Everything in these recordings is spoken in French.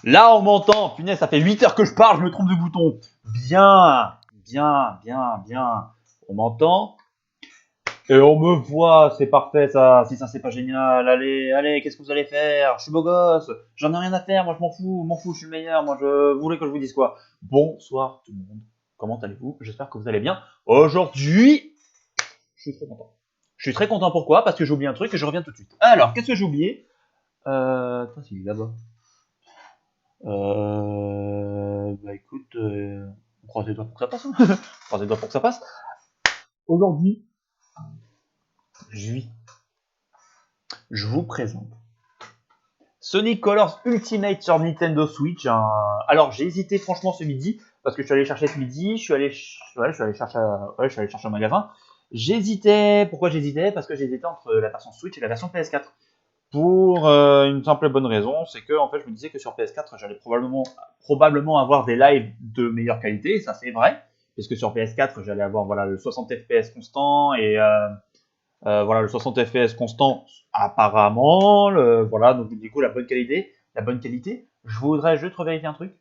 Là, on m'entend. Punaise, ça fait 8 heures que je parle, je me trompe de bouton. Bien, bien, bien, bien. On m'entend et on me voit. C'est parfait, ça. Si ça, c'est pas génial. Allez, allez, qu'est-ce que vous allez faire? Je suis beau gosse. J'en ai rien à faire. Moi, je m'en fous. Je suis le meilleur. Moi, je voulais que je vous dise quoi? Bonsoir, tout le monde. Comment allez-vous? J'espère que vous allez bien. Aujourd'hui, je suis très content. Je suis très content. Pourquoi? Parce que j'ai oublié un truc et je reviens tout de suite. Alors, qu'est-ce que j'ai oublié? C'est là-bas. Bah écoute, on croise les doigts pour que ça passe. Hein. On croise les doigts pour que ça passe. Aujourd'hui, je vous présente Sonic Colors Ultimate sur Nintendo Switch. Alors j'ai hésité franchement ce midi parce que je suis allé chercher ce midi, je suis allé chercher au magasin. J'hésitais. Pourquoi j'hésitais? Parce que j'hésitais entre la version Switch et la version PS4. Pour une simple et bonne raison, c'est que en fait, je me disais que sur PS4, j'allais probablement avoir des lives de meilleure qualité, et ça c'est vrai, puisque sur PS4, j'allais avoir voilà le 60 FPS constant et voilà le 60 FPS constant apparemment, voilà donc du coup la bonne qualité. Je voudrais juste revérifier un truc.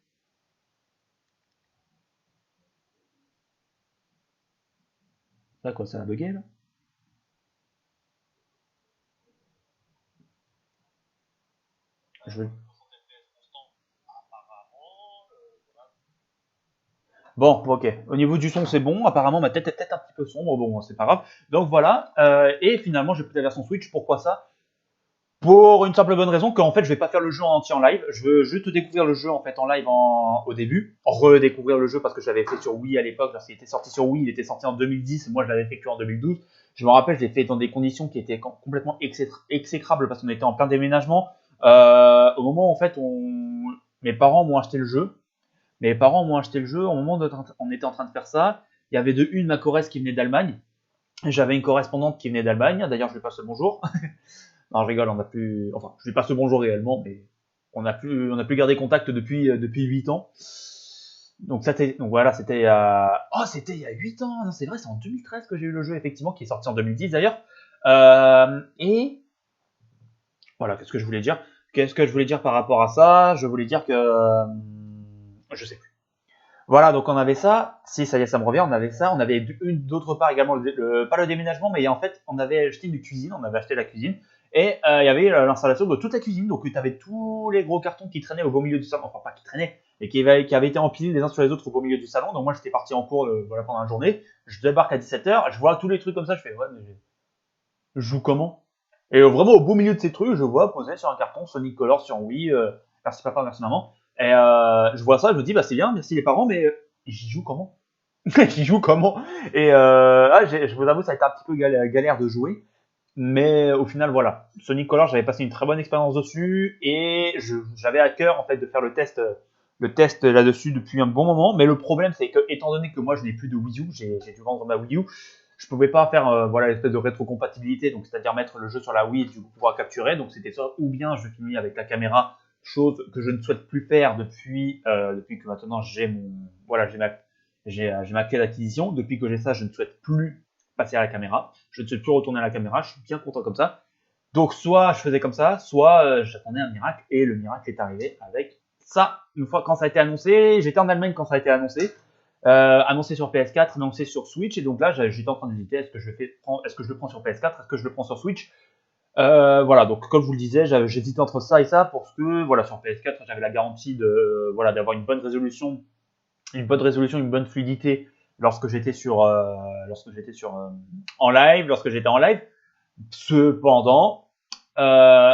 Là quoi, ça a bugué là. Je vais Bon, ok. Au niveau du son, c'est bon. Apparemment, ma tête est peut-être un petit peu sombre. Bon, c'est pas grave. Donc voilà. Et finalement, j'ai pris la version Switch. Pourquoi ça? Pour une simple bonne raison qu'en fait, je vais pas faire le jeu en entier en live. Je veux juste découvrir le jeu en fait en live au début. Redécouvrir le jeu parce que je l'avais fait sur Wii à l'époque. Lorsqu'il était sorti sur Wii, il était sorti en 2010. Moi, je l'avais fait que en 2012. Je me rappelle, je l'ai fait dans des conditions qui étaient complètement exécrables parce qu'on était en plein déménagement. Au moment où en fait, mes parents m'ont acheté le jeu. Mes parents m'ont acheté le jeu au moment où on était en train de faire ça. Il y avait de une ma Corrèze qui venait d'Allemagne. J'avais une correspondante qui venait d'Allemagne. D'ailleurs, je lui passe le bonjour. Non, je rigole, on a plus. Enfin, je lui passe le bonjour réellement, mais on a plus gardé contact depuis 8 ans. Donc voilà, c'était il y a. Oh, c'était il y a 8 ans. Non, c'est vrai, c'est en 2013 que j'ai eu le jeu, effectivement, qui est sorti en 2010 d'ailleurs. Et voilà, qu'est-ce que je voulais dire? Qu'est-ce que je voulais dire par rapport à ça? Je voulais dire que. Je sais plus. Voilà, donc on avait ça. Si, ça y est, ça me revient. On avait ça. On avait d'autre part également, pas le déménagement, mais en fait, on avait acheté une cuisine. On avait acheté la cuisine. Et il y avait l'installation de toute la cuisine. Donc tu avais tous les gros cartons qui traînaient au beau milieu du salon. Enfin, pas qui traînaient, mais qui avaient été empilés les uns sur les autres au beau milieu du salon. Donc moi, j'étais parti en cours voilà, pendant la journée. Je débarque à 17 h. Je vois tous les trucs comme ça. Je fais, ouais, mais je joue comment? Et vraiment, au beau milieu de ces trucs, je vois posé sur un carton Sonic Colors sur Wii. Merci papa, merci maman. Et je vois ça, je me dis, bah c'est bien, merci les parents, mais j'y joue comment? J'y joue comment? Et je vous avoue, ça a été un petit peu galère de jouer. Mais au final, voilà. Sonic Colors, j'avais passé une très bonne expérience dessus et j'avais à cœur en fait de faire le test là-dessus depuis un bon moment. Mais le problème, c'est que étant donné que moi je n'ai plus de Wii U, j'ai dû vendre ma Wii U, je pouvais pas faire voilà l'espèce de rétrocompatibilité, donc c'est-à-dire mettre le jeu sur la Wii et du coup pouvoir capturer. Donc c'était ça, ou bien je finis avec la caméra, chose que je ne souhaite plus faire depuis que maintenant j'ai mon voilà j'ai ma clé d'acquisition. Depuis que j'ai ça, je ne souhaite plus passer à la caméra. Je ne souhaite plus retourner à la caméra. Je suis bien content comme ça. Donc soit je faisais comme ça, soit j'attendais un miracle et le miracle est arrivé avec ça. Une fois quand ça a été annoncé, j'étais en Allemagne quand ça a été annoncé. Annoncé sur PS4, annoncé sur Switch, et donc là j'étais en train d'hésiter, est-ce que je le prends sur PS4, est-ce que je le prends sur Switch. Voilà, donc comme je vous le disais, j'hésitais entre ça et ça, parce que voilà, sur PS4 j'avais la garantie de voilà d'avoir une bonne résolution, une bonne fluidité lorsque j'étais sur lorsque j'étais en live. Cependant,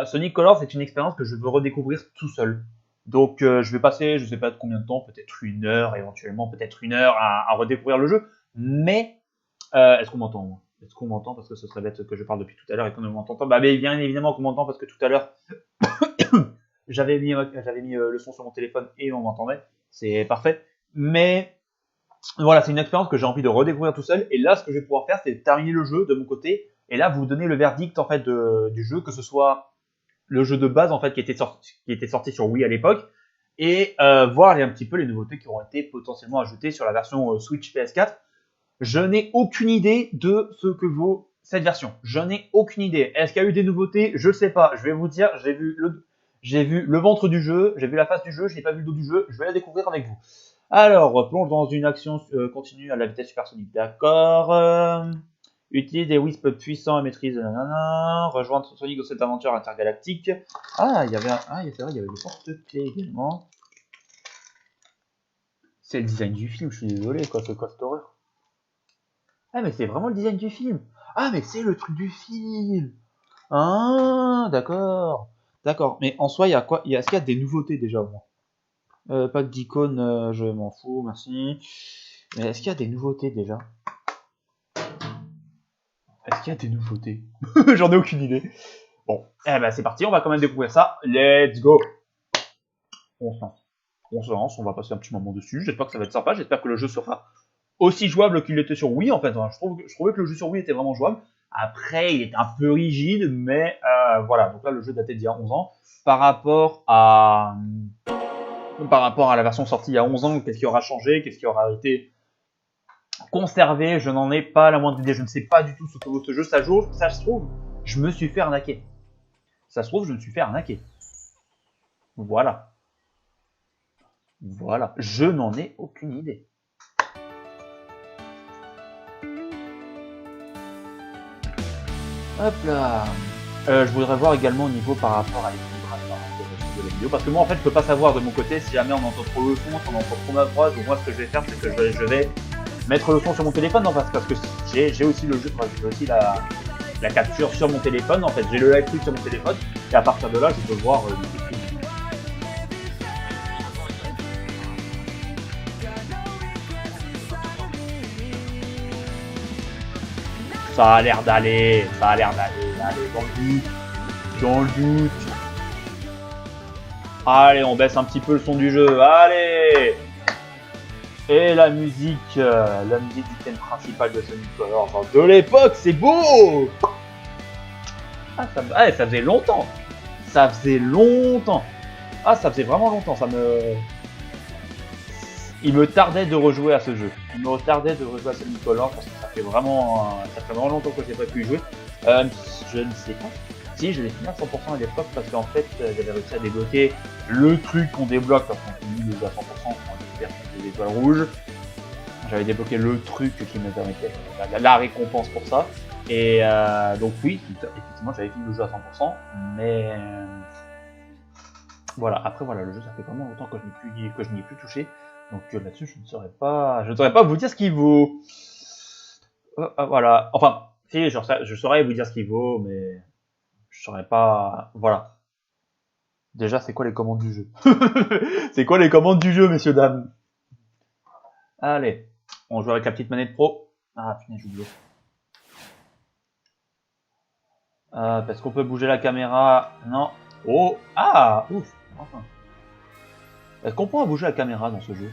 Sonic Colors c'est une expérience que je veux redécouvrir tout seul. Donc je vais passer, je sais pas de combien de temps, peut-être 1 heure, éventuellement peut-être 1 heure à redécouvrir le jeu. Mais est-ce qu'on m'entend moi? Est-ce qu'on m'entend? Parce que ce serait bête que je parle depuis tout à l'heure et qu'on ne m'entend pas. Bah mais bien évidemment qu'on m'entend parce que tout à l'heure j'avais mis le son sur mon téléphone et on m'entendait. C'est parfait. Mais voilà, c'est une expérience que j'ai envie de redécouvrir tout seul. Et là, ce que je vais pouvoir faire, c'est terminer le jeu de mon côté. Et là, vous donner le verdict en fait du jeu, que ce soit le jeu de base en fait qui était sorti sur Wii à l'époque, et voir un petit peu les nouveautés qui auront été potentiellement ajoutées sur la version Switch PS4. Je n'ai aucune idée de ce que vaut cette version. Je n'ai aucune idée. Est-ce qu'il y a eu des nouveautés? Je sais pas. Je vais vous dire, J'ai vu le ventre du jeu, j'ai vu la face du jeu, je n'ai pas vu le dos du jeu, je vais la découvrir avec vous. Alors, plonge dans une action continue à la vitesse supersonique, d'accord. Utilise des wisps puissants et maîtrise, nanana. Rejoindre Sonic dans cette aventure intergalactique. Ah, il y avait c'est vrai, il y avait le porte-clés également. C'est le design du film, je suis désolé, quoi, c'est quoi cette horreur? Ah, mais c'est vraiment le design du film. Ah, mais c'est le truc du film. Ah, d'accord. D'accord. Mais en soi, il y a quoi? Est-ce qu'il y a des nouveautés déjà au moins? Pas d'icône, je m'en fous, merci. Mais est-ce qu'il y a des nouveautés déjà? Est-ce qu'il y a des nouveautés? J'en ai aucune idée. Bon, eh ben c'est parti, on va quand même découvrir ça. Let's go. On se lance. On se lance, on va passer un petit moment dessus. J'espère que ça va être sympa, j'espère que le jeu sera aussi jouable qu'il était sur Wii en fait. Je trouvais que le jeu sur Wii était vraiment jouable. Après, il est un peu rigide, mais voilà. Donc là, le jeu datait d'il y a 11 ans. Par rapport à la version sortie il y a 11 ans, qu'est-ce qui aura changé? Qu'est-ce qui aura été conservé? Je n'en ai pas la moindre idée. Je ne sais pas du tout ce que vaut ce jeu. Ça se trouve, je me suis fait arnaquer. Ça se trouve, je me suis fait arnaquer. Voilà. Voilà. Je n'en ai aucune idée. Hop là. Je voudrais voir également au niveau par rapport à l'équilibrage de la vidéo. Parce que moi, en fait, je peux pas savoir de mon côté si jamais on entend trop le son, si on entend trop ma voix. Donc moi, ce que je vais faire, c'est que je vais mettre le son sur mon téléphone. Non, parce que j'ai aussi le jeu, j'ai aussi la capture sur mon téléphone. En fait, j'ai le live tweet sur mon téléphone. Et à partir de là, je peux voir ça a l'air d'aller, allez, dans le doute. Allez, on baisse un petit peu le son du jeu, allez. Et la musique du thème principal de Sonic Colors de l'époque, c'est beau. Ah, ça faisait longtemps. Ça faisait longtemps. Ah, ça faisait vraiment longtemps, il me tardait de rejouer à ce jeu. Il me tardait de rejouer à Sonic Colors parce que ça fait vraiment longtemps que j'ai pas pu y jouer. Je ne sais pas si je l'ai fini à 100% à l'époque parce qu'en fait j'avais réussi à débloquer le truc qu'on débloque quand on finit le jeu à 100% quand on libère les étoiles rouges. J'avais débloqué le truc qui me permettait la récompense pour ça. Et donc oui, effectivement j'avais fini le jeu à 100%, mais voilà, après voilà, le jeu ça fait vraiment longtemps que je n'y ai plus touché. Donc là-dessus, je ne saurais pas vous dire ce qu'il vaut. Voilà. Enfin, si, je saurais vous dire ce qu'il vaut, mais je saurais pas. Voilà. Déjà, c'est quoi les commandes du jeu? C'est quoi les commandes du jeu, messieurs dames? Allez, on joue avec la petite manette pro. Ah putain, j'ai oublié. Parce qu'on peut bouger la caméra. Non. Oh, ah, ouf. Enfin. Est-ce qu'on pourra bouger la caméra dans ce jeu?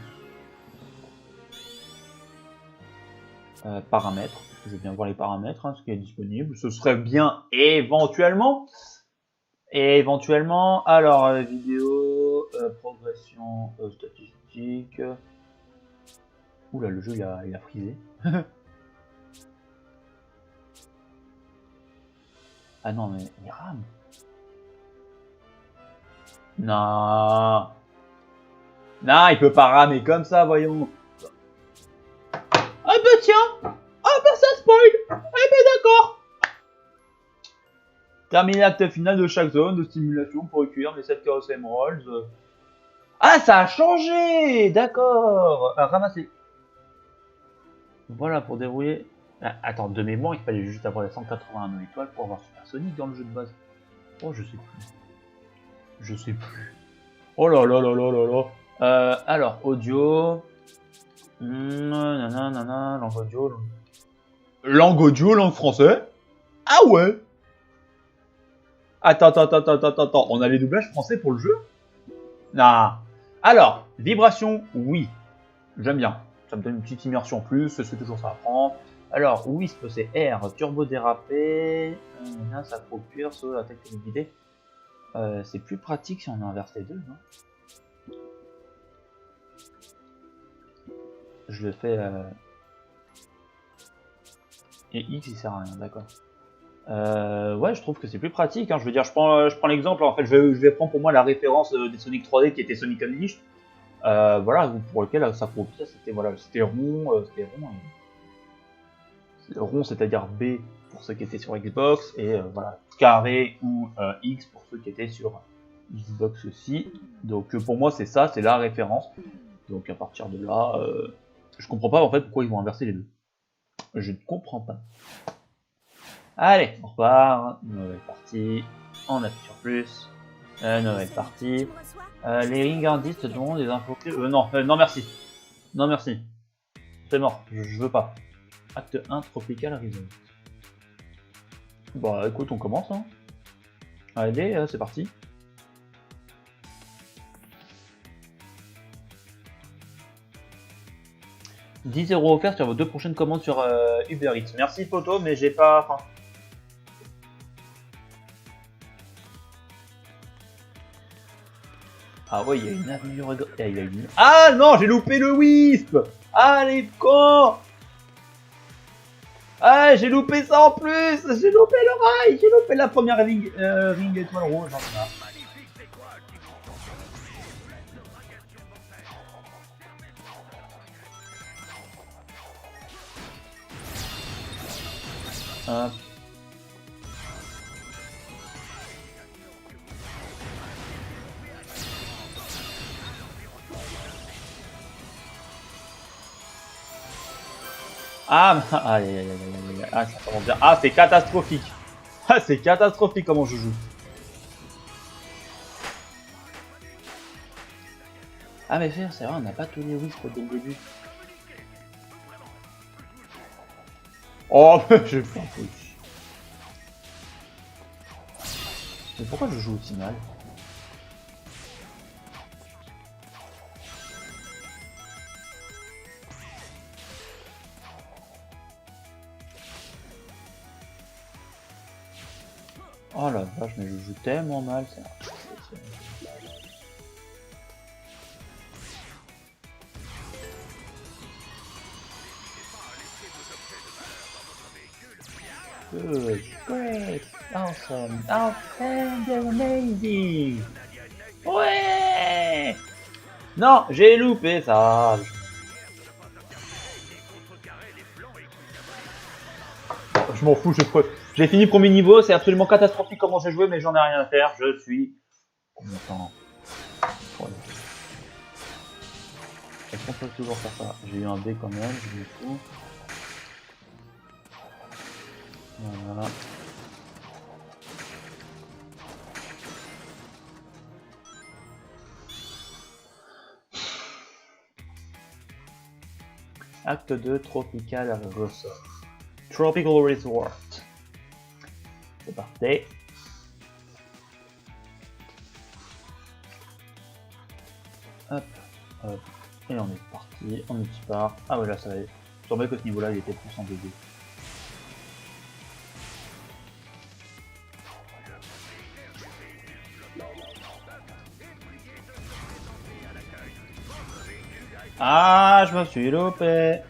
Paramètres, je vais bien voir les paramètres, ce qui est disponible. Ce serait bien éventuellement. Alors vidéo, progression statistique. Oula, le jeu il a frisé. Ah non, mais il rame. Non. Non, il peut pas ramer comme ça, voyons. Ah bah tiens. Ah bah ça spoil. Eh bah d'accord. Terminer l'acte final de chaque zone de stimulation pour recueillir les 7 Chaos Emeralds. Ah, ça a changé. D'accord. Ramasser. Voilà, pour dérouiller. Ah, attends, de mémoire, il fallait juste avoir les 181 étoiles pour avoir Super Sonic dans le jeu de base. Oh, je sais plus. Je sais plus. Oh là là là là là là. Alors, audio. Nanana, langue audio. Langue audio, langue français. Ah ouais. Attends. On a les doublages français pour le jeu? Nah. Alors, vibration, oui. J'aime bien. Ça me donne une petite immersion en plus, c'est toujours ça à prendre. Alors, Wisp, c'est R, turbo dérapé. Ça faut cuire sur la tête guidée. C'est plus pratique si on inverse les deux, non? Je le fais. Et X, il sert à rien, d'accord. Ouais, je trouve que c'est plus pratique, hein. Je veux dire, je prends l'exemple, en fait, je vais prendre pour moi la référence des Sonic 3D qui était Sonic Unleashed. Voilà, pour lequel ça pour ça c'était voilà, c'était rond, rond, c'est-à-dire B pour ceux qui étaient sur Xbox et voilà, carré ou X pour ceux qui étaient sur Xbox aussi. Donc pour moi c'est ça, c'est la référence. Donc à partir de là, je comprends pas en fait pourquoi ils vont inverser les deux. Je ne comprends pas. Allez, on repart, nouvelle partie, on appuie sur plus, nouvelle partie. Les ringardistes demandent des infos clés. Non, non merci. Non merci. C'est mort, je veux pas. Acte 1, Tropical Resort. Bah écoute, on commence, hein. Allez, c'est parti. 10 € offerts sur vos 2 prochaines commandes sur Uber Eats. Merci photo, mais j'ai pas faim. Ah ouais, il y a une avenue. Ah non, j'ai loupé le Wisp. Allez, con. Ah, j'ai loupé ça en plus. J'ai loupé le rail. J'ai loupé la première ring étoile rouge. Hop. Ah, aïe, aïe, aïe, aïe, aïe. Ah, ça commence bien. Ah, c'est catastrophique. Ah, c'est catastrophique comment je joue. Ah, mais frère, c'est vrai, on n'a pas tous les Wisp dès le début. Oh, je vais faire un peu. Mais pourquoi je joue aussi mal? Oh la vache, mais je joue tellement mal, ça. Good, great, awesome, outstanding, amazing. Ouais. Non, j'ai loupé ça. Je m'en fous, j'ai fini premier niveau, c'est absolument catastrophique comment j'ai joué, mais j'en ai rien à faire, je suis content. Voilà. Est-ce qu'on peut toujours faire ça? J'ai eu un B quand même, du coup. Voilà. Acte 2, Tropical Resort. Tropical Resort. C'est parti. Hop, hop. Et on est parti, on y part. Ah ouais, là ça va. Je trouvais que ce niveau-là il était plus en 2D. Ah, je me suis loupé.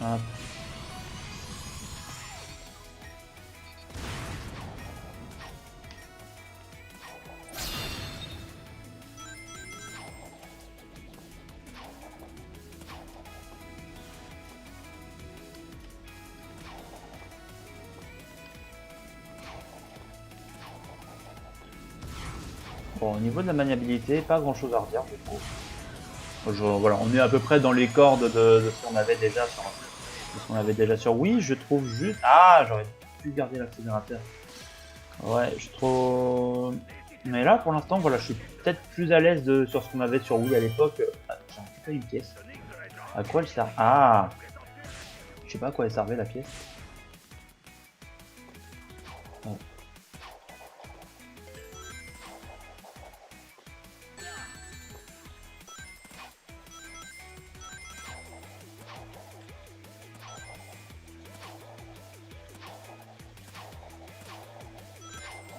Hop. Bon, au niveau de la maniabilité, pas grand chose à redire, je trouve. Voilà, on est à peu près dans les cordes de ce qu'on avait déjà sur Wii, je trouve juste. Ah, j'aurais pu garder l'accélérateur. Ouais, je trouve. Mais là, pour l'instant, voilà, je suis peut-être plus à l'aise sur ce qu'on avait sur Wii à l'époque. Ah, j'ai récupéré une pièce. À quoi elle sert? Ah, je sais pas à quoi elle servait la pièce. Oh.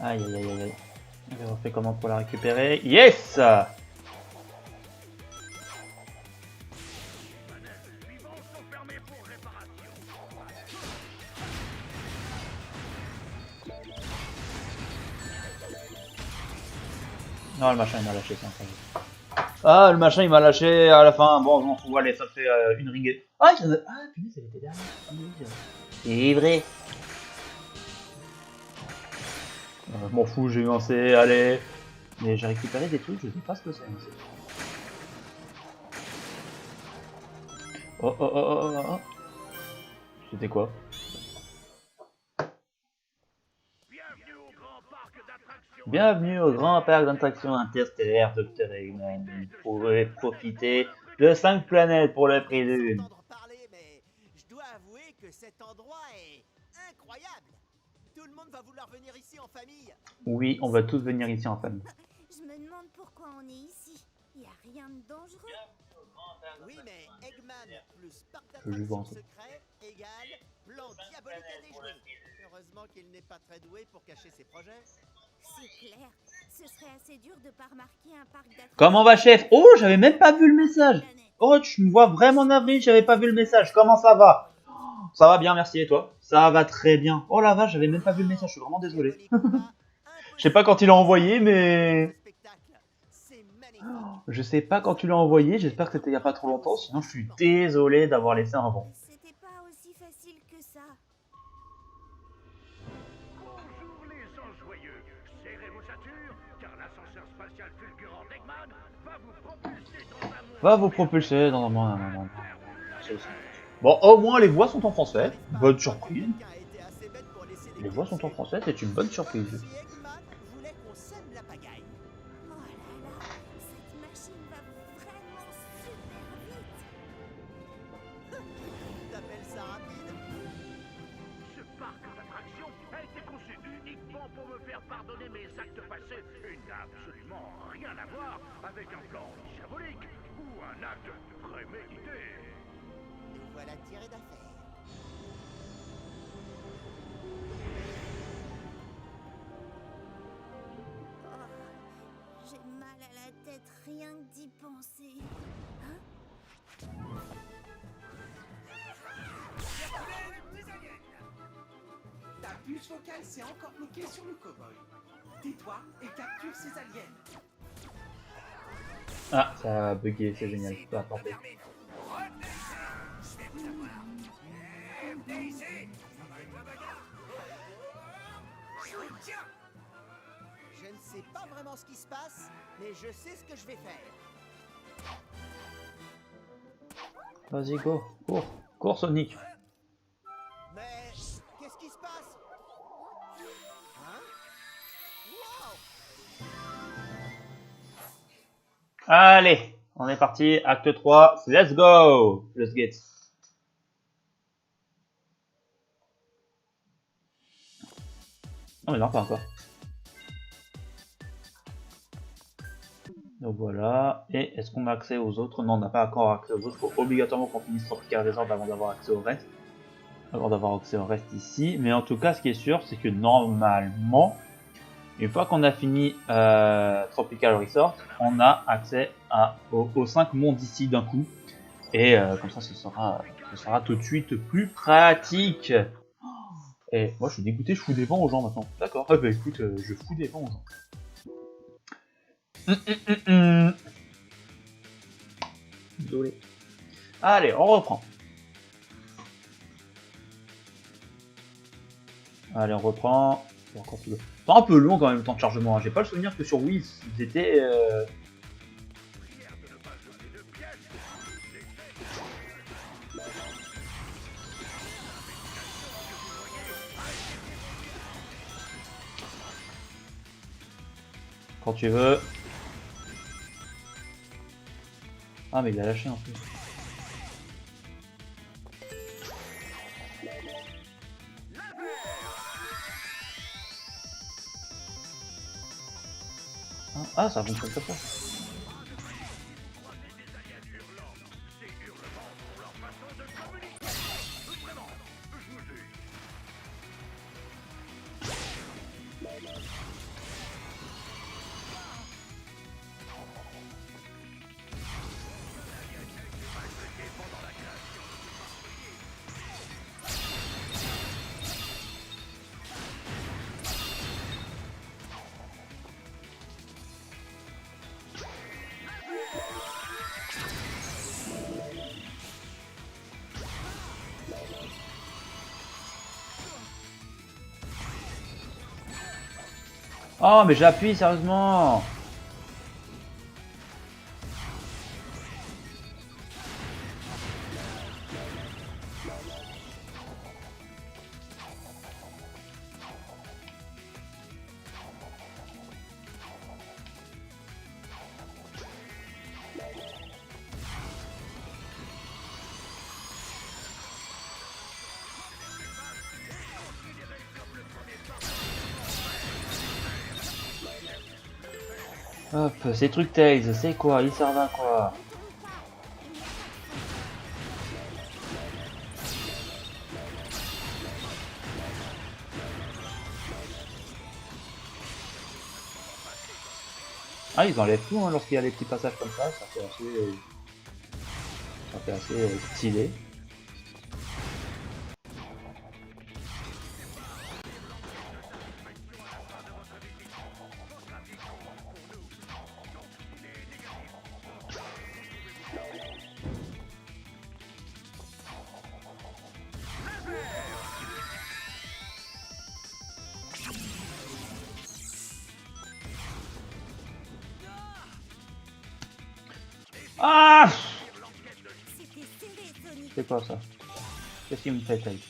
Aïe aïe aïe aïe. On fait comment pour la récupérer? Yes! Non, le machin il m'a lâché, c'est incroyable. Ah, le machin il m'a lâché à la fin. Bon, on se voit, allez, ça fait une ringue. Ah, punaise, elle était derrière. C'est vrai. Je m'en fous, j'ai eu un C, allez. Mais j'ai récupéré des trucs, je sais pas ce que c'est. Oh oh oh oh oh oh. C'était quoi? Bienvenue au grand parc d'attractions interstellaire Dr. Eggman. Vous pourrez profiter de 5 planètes pour le prix d'une. Je dois avouer que cet endroit est incroyable. Tout le monde va vouloir venir ici en famille. Oui, on va tous venir ici en famille. Je me demande pourquoi on est ici. Il n'y a rien de dangereux. Oui, mais Eggman plus parc Je d'attractions pense. secret égale plan diabolique à déjouer. Heureusement qu'il n'est pas très doué pour cacher ses projets. C'est clair. Ce serait assez dur de pas remarquer un parc d'attractions. Comment va, chef? Oh, j'avais même pas vu le message. Oh, tu me vois vraiment navré, j'avais pas vu le message. Comment ça va? Ça va bien, merci. Et toi? Ça va très bien. Oh la vache, j'avais même pas vu le message, je suis vraiment désolé. Je sais pas quand il l'a envoyé, mais... Je sais pas quand tu l'as envoyé, j'espère que c'était il y a pas trop longtemps, sinon je suis désolé d'avoir laissé un vent. C'était pas aussi facile que ça. Bonjour les gens joyeux, serrez vos ceintures, car l'ascenseur spatial fulgurant d'Eggman va vous propulser dans un monde... Va vous propulser dans un monde... Bon, au moins les voix sont en français, bonne surprise. Les voix sont en français, c'est une bonne surprise. Eggman voulait qu'on sème la pagaille. Oh là là, cette machine va vraiment super vite. T'appelles ça rapide? Ce parc d'attractions a été conçu uniquement pour me faire pardonner mes actes passés et n'a absolument rien à voir avec un plan diabolique ou un acte prémédité. Nous voilà tirés d'affaire. J'ai mal à la tête rien que d'y penser. Hein? Ta puce vocale s'est encore bloquée sur le cow-boy. Tais-toi et capture ces aliens. Ah, ça a bugué, c'est génial, peu importe. Je ne sais pas vraiment ce qui se passe, mais je sais ce que je vais faire. Vas-y, go, cours Sonic. Mais qu'est-ce qui se passe? Hein? Wow! Allez, on est parti, acte 3, let's go. Let's get. Non mais non, pas encore. Donc voilà, et est-ce qu'on a accès aux autres? Non, on n'a pas encore accès aux autres, il faut obligatoirement qu'on finisse Tropical Resort avant d'avoir accès au reste. Avant d'avoir accès au reste ici, mais en tout cas ce qui est sûr c'est que normalement, une fois qu'on a fini Tropical Resort, on a accès aux 5 mondes ici d'un coup, et comme ça ce sera tout de suite plus pratique. Et moi je suis dégoûté, je fous des vents aux gens maintenant. D'accord, ah bah écoute, je fous des vents aux gens. Désolé. Allez, on reprend. Allez, on reprend. C'est encore plus long. C'est un peu long quand même le temps de chargement. J'ai pas le souvenir que sur Wii ils étaient. Quand tu veux. Ah mais il a lâché un peu. Ah ça fonctionne comme ça. Oh, mais j'appuie, sérieusement. Hop, ces trucs Tails, c'est quoi? Ils servent à quoi? Ah, ils enlèvent tout hein, lorsqu'il y a les petits passages comme ça fait assez stylé. Ah! C'était serré, Sonic. C'est quoi ça? Qu'est-ce qu'il me fait, Tails?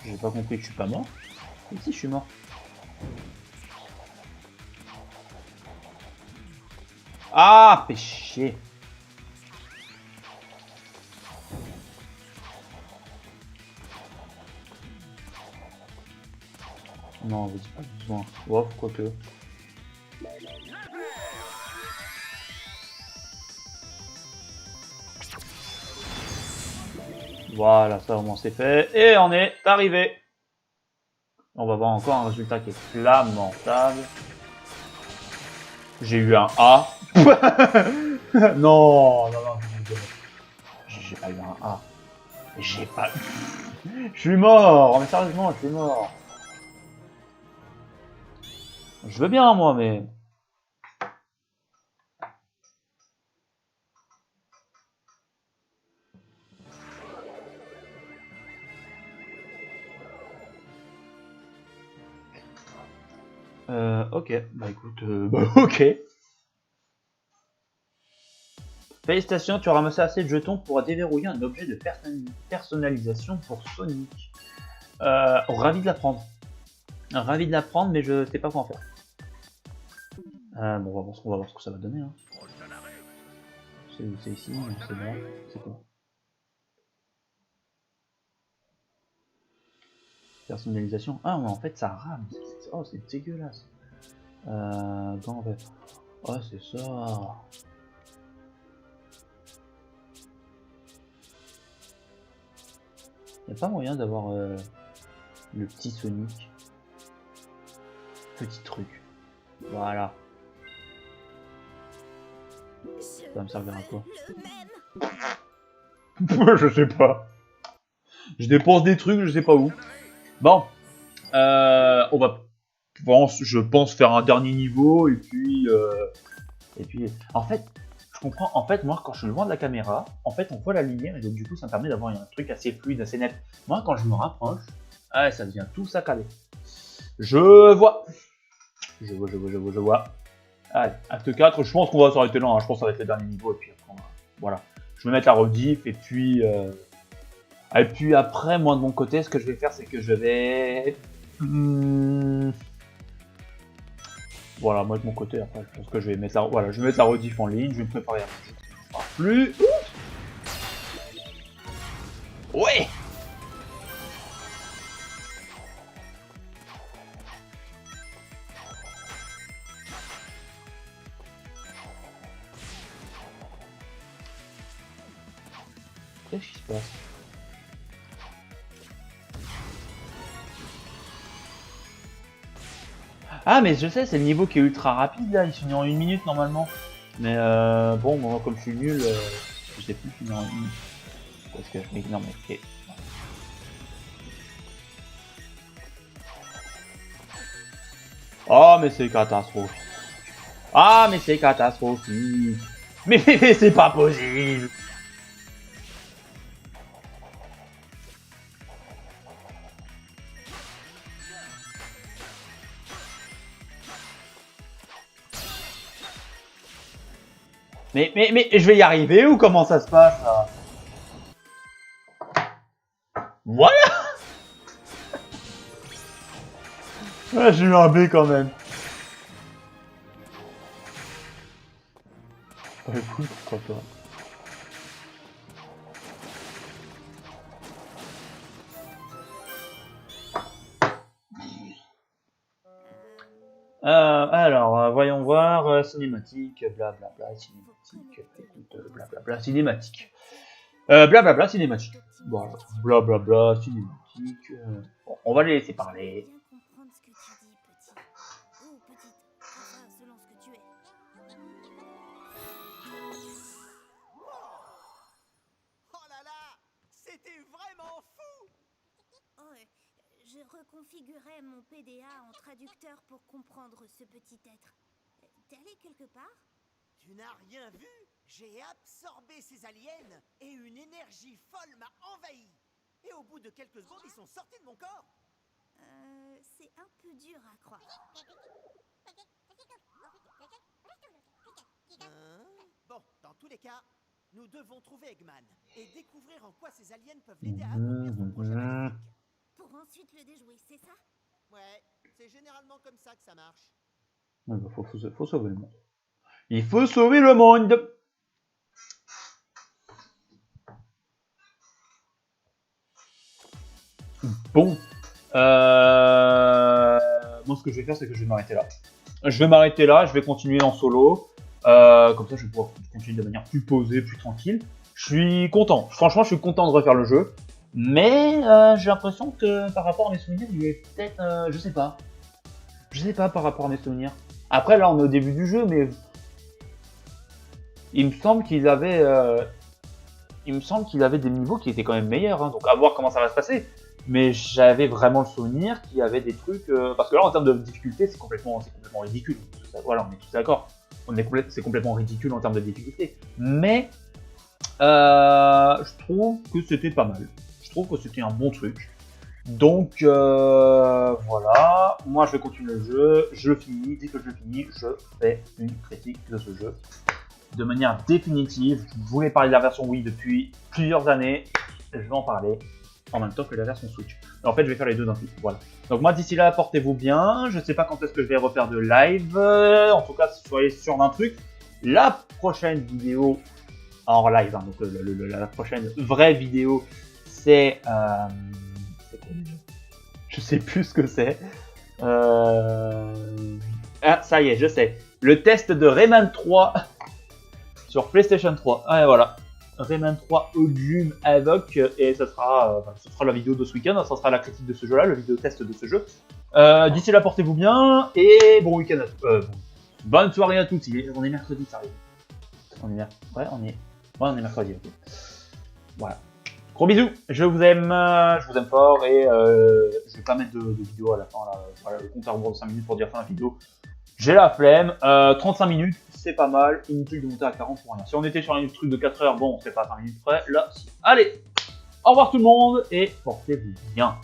J'ai pas compris que je suis pas mort. Et si je suis mort. Ah, péché. Non, vas-y, pas besoin. Wow, quoique. Voilà, ça au moins c'est fait. Et on est arrivé. On va voir encore un résultat qui est lamentable. J'ai eu un A. Non, non, non. J'ai pas eu un A. J'ai pas... Je suis mort. Mais sérieusement, je suis mort. Je veux bien, moi, mais... Ok, bah écoute, ok. Félicitations, tu as ramassé assez de jetons pour déverrouiller un objet de personnalisation pour Sonic. Ravi de l'apprendre. Ravi de l'apprendre, mais je sais pas quoi en faire. Bon, on va voir ce que ça va donner. Hein. C'est ici, c'est bon. C'est quoi? Personnalisation. Ah, mais en fait, ça rame. Oh, c'est dégueulasse. Dans le... Oh, c'est ça. Y a pas moyen d'avoir le petit Sonic. Petit truc. Voilà. Ça va me servir à quoi? Je sais pas. Je dépense des trucs, je sais pas où. Bon. On va... je pense faire un dernier niveau et puis en fait je comprends, en fait moi quand je suis loin de la caméra en fait on voit la lumière et donc du coup ça me permet d'avoir un truc assez fluide, assez net. Moi quand je me rapproche ça devient tout saccadé. Je vois. Allez, acte 4, je pense qu'on va s'arrêter là hein. Je pense que ça va être le dernier niveau et puis après, voilà, je vais mettre la rediff et puis après moi de mon côté ce que je vais faire c'est que je vais voilà, moi de mon côté, après, je pense que je vais mettre la, voilà, je vais mettre la rediff en ligne, je vais me préparer à plus. Ouais. Qu'est-ce qui se passe? Ah mais je sais, c'est le niveau qui est ultra rapide là, il finit en 1 minute normalement. Mais bon, moi comme je suis nul, je sais plus finir en 1 minute. Parce que je non mais... Oh mais c'est catastrophique. Ah mais c'est catastrophique. Mais c'est pas possible. Mais je vais y arriver ou comment ça se passe là? Voilà. Ah, j'ai eu un B quand même. Bah écoute, pourquoi pas. Alors, voyons voir, cinématique, blablabla, cinématique, écoute, blablabla, cinématique. Blablabla, cinématique. Voilà, blablabla, cinématique. Bon, on va les laisser parler. Bien comprendre ce que tu dis, petit. Ou petite. Enfin, selon ce que tu es. Oh là là, c'était vraiment fou. Oh, je reconfigurais mon PDA en traducteur pour comprendre ce petit être. T'es allé quelque part? Tu n'as rien vu? J'ai absorbé ces aliens et une énergie folle m'a envahi. Et au bout de quelques secondes, ils sont sortis de mon corps. C'est un peu dur à croire. Bon, dans tous les cas, nous devons trouver Eggman et découvrir en quoi ces aliens peuvent l'aider à accomplir son projet maléfique. Pour ensuite le déjouer, c'est ça? Ouais, c'est généralement comme ça que ça marche. Ouais, bah, faut sauver le monde. Il faut sauver le monde. Bon. Moi, ce que je vais faire, c'est que je vais m'arrêter là. Je vais m'arrêter là, je vais continuer en solo. Comme ça, je vais pouvoir continuer de manière plus posée, plus tranquille. Je suis content. Franchement, je suis content de refaire le jeu. Mais j'ai l'impression que par rapport à mes souvenirs, il est peut-être... je sais pas. Je sais pas par rapport à mes souvenirs. Après, là, on est au début du jeu, mais... Il me semble qu'ils avaient... des niveaux qui étaient quand même meilleurs. Hein. Donc, à voir comment ça va se passer. Mais j'avais vraiment le souvenir qu'il y avait des trucs... Parce que là, en termes de difficulté, c'est complètement ridicule. Voilà, on est tous d'accord. C'est complètement ridicule en termes de difficulté. Mais... je trouve que c'était pas mal. Je trouve que c'était un bon truc. Donc voilà, moi je vais continuer le jeu, je le finis, dès que je le finis, je fais une critique de ce jeu. De manière définitive, je voulais parler de la version Wii depuis plusieurs années, je vais en parler en même temps que la version Switch. En fait je vais faire les deux d'un coup, voilà. Donc moi d'ici là, portez-vous bien, je sais pas quand est-ce que je vais refaire de live, en tout cas soyez sûr d'un truc, la prochaine vidéo en live, hein, donc la prochaine vraie vidéo, c'est quoi déjà ? Je sais plus ce que c'est. Ah, ça y est, je sais. Le test de Rayman 3 sur PlayStation 3. Ah, et voilà. Rayman 3 Odium Havoc. Et ça sera la vidéo de ce week-end. Ça sera la critique de ce jeu-là, le vidéo test de ce jeu. D'ici là, portez-vous bien. Et bon week-end à tous. Bonne soirée à tous. On est mercredi, ça arrive. Ouais, on est mercredi, ok. Voilà. Gros bisous, je vous aime fort et je vais pas mettre de vidéo à la fin là. Voilà, le compte à rebours de 5 minutes pour dire fin de la vidéo. J'ai la flemme, 35 minutes, c'est pas mal, inutile de monter à 40 pour rien. Si on était sur un truc de 4 heures, bon, c'est pas 5 minutes près, là, si. Allez, au revoir tout le monde et portez-vous bien.